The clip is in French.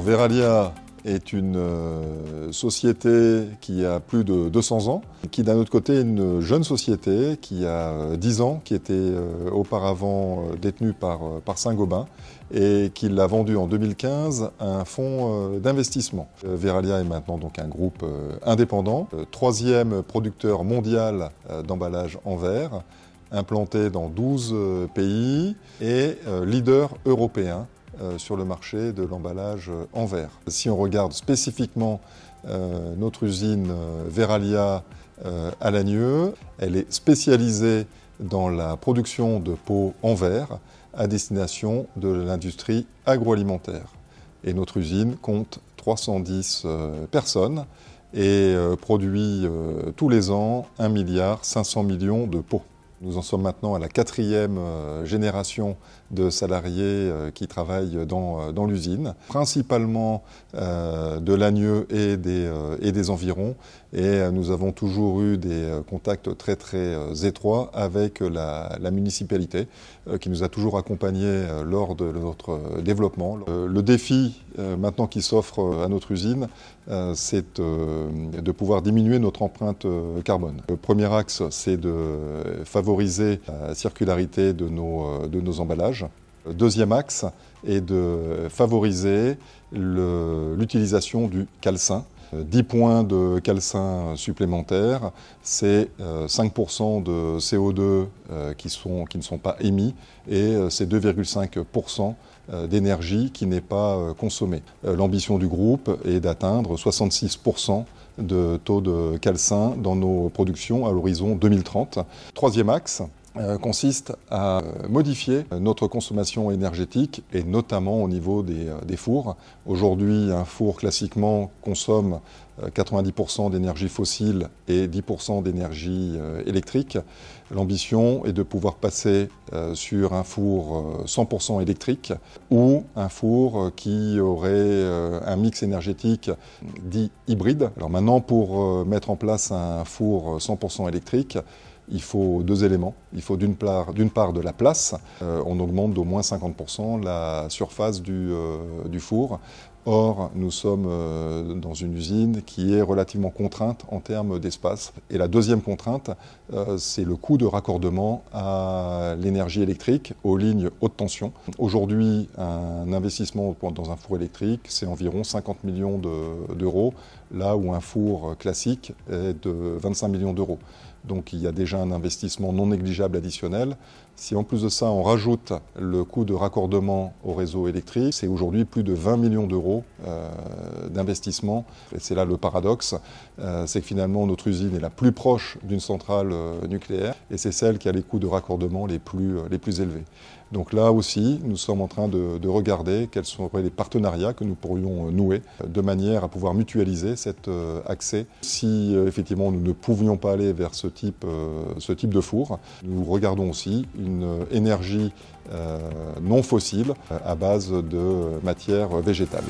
Verallia est une société qui a plus de 200 ans, qui d'un autre côté est une jeune société qui a 10 ans, qui était auparavant détenue par Saint-Gobain et qui l'a vendue en 2015 à un fonds d'investissement. Verallia est maintenant donc un groupe indépendant, troisième producteur mondial d'emballage en verre, implanté dans 12 pays et leader européen sur le marché de l'emballage en verre. Si on regarde spécifiquement notre usine Verallia à Lagneux, elle est spécialisée dans la production de pots en verre à destination de l'industrie agroalimentaire. Et notre usine compte 310 personnes et produit tous les ans 1,5 milliard de pots. Nous en sommes maintenant à la 4e génération de salariés qui travaillent dans l'usine, principalement de Lagneux et des environs. Et nous avons toujours eu des contacts très étroits avec la municipalité qui nous a toujours accompagnés lors de notre développement. Le défi maintenant qui s'offre à notre usine, c'est de pouvoir diminuer notre empreinte carbone. Le premier axe, c'est de favoriser la circularité de nos emballages. Le deuxième axe est de favoriser l'utilisation du calcin. 10 points de calcin supplémentaires, c'est 5% de CO2 qui ne sont pas émis et c'est 2,5% d'énergie qui n'est pas consommée. L'ambition du groupe est d'atteindre 66% de taux de calcin dans nos productions à l'horizon 2030. Troisième axe consiste à modifier notre consommation énergétique et notamment au niveau des fours. Aujourd'hui, un four classiquement consomme 90% d'énergie fossile et 10% d'énergie électrique. L'ambition est de pouvoir passer sur un four 100% électrique ou un four qui aurait un mix énergétique dit hybride. Alors maintenant, pour mettre en place un four 100% électrique, il faut deux éléments. Il faut d'une part de la place. On augmente d'au moins 50% la surface du four. Or, nous sommes dans une usine qui est relativement contrainte en termes d'espace. Et la deuxième contrainte, c'est le coût de raccordement à l'énergie électrique, aux lignes haute tension. Aujourd'hui, un investissement dans un four électrique, c'est environ 50 millions d'euros, là où un four classique est de 25 millions d'euros. Donc il y a déjà un investissement non négligeable additionnel. Si en plus de ça, on rajoute le coût de raccordement au réseau électrique, c'est aujourd'hui plus de 20 millions d'euros d'investissement. Et c'est là le paradoxe, c'est que finalement notre usine est la plus proche d'une centrale nucléaire et c'est celle qui a les coûts de raccordement les plus élevés. Donc là aussi, nous sommes en train de regarder quels seraient les partenariats que nous pourrions nouer de manière à pouvoir mutualiser cet accès. Si effectivement nous ne pouvions pas aller vers ce type de four, nous regardons aussi une énergie non fossile à base de matières végétales.